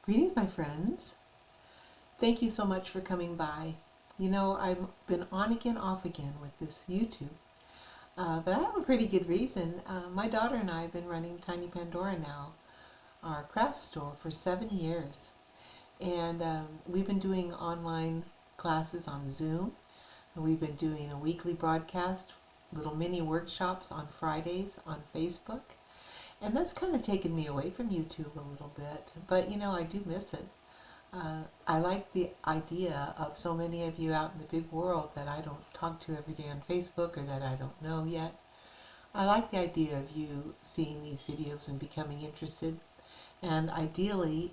Greetings, my friends. Thank you so much for coming by. You know, I've been on again, off again with this YouTube, but I have a pretty good reason. My daughter and I have been running Tiny Pandora now, our craft store, for 7 years. And we've been doing online classes on Zoom. And we've been doing a weekly broadcast, little mini workshops on Fridays on Facebook. And that's kind of taken me away from YouTube a little bit, but you know, I do miss it. I like the idea of so many of you out in the big world that I don't talk to every day on Facebook or that I don't know yet. I like the idea of you seeing these videos and becoming interested. And ideally,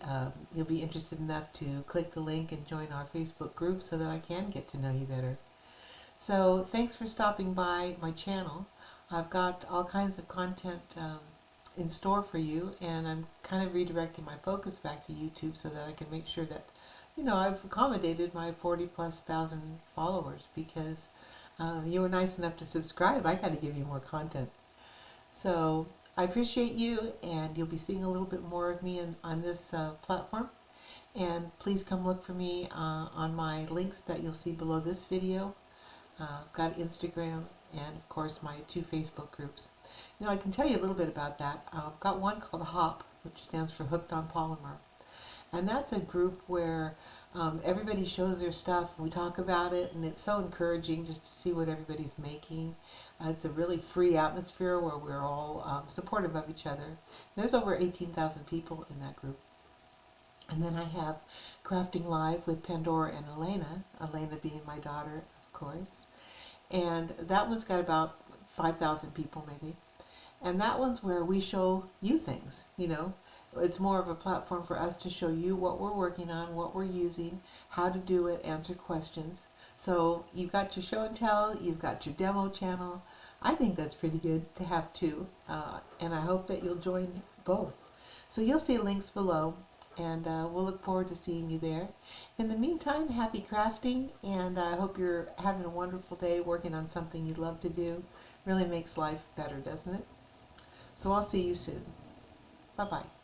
you'll be interested enough to click the link and join our Facebook group so that I can get to know you better. So thanks for stopping by my channel. I've got all kinds of content in store for you, and I'm kind of redirecting my focus back to YouTube so that I can make sure that, you know, I've accommodated my 40,000+ followers because you were nice enough to subscribe. I got to give you more content. So I appreciate you, and you'll be seeing a little bit more of me on this platform. And please come look for me on my links that you'll see below this video. I've got Instagram and, of course, my 2 Facebook groups. You know, I can tell you a little bit about that. I've got one called HOP, which stands for Hooked on Polymer. And that's a group where everybody shows their stuff, and we talk about it, and it's so encouraging just to see what everybody's making. It's a really free atmosphere where we're all supportive of each other. There's over 18,000 people in that group. And then I have Crafting Live with Pandora and Elena being my daughter, of course. And that one's got about 5,000 people maybe. And that one's where we show you things, you know. It's more of a platform for us to show you what we're working on, what we're using, how to do it, answer questions. So you've got your show and tell, you've got your demo channel. I think that's pretty good to have two, and I hope that you'll join both. So you'll see links below, and we'll look forward to seeing you there. In the meantime, happy crafting, and I hope you're having a wonderful day working on something you love to do. Really makes life better, doesn't it? So I'll see you soon. Bye-bye.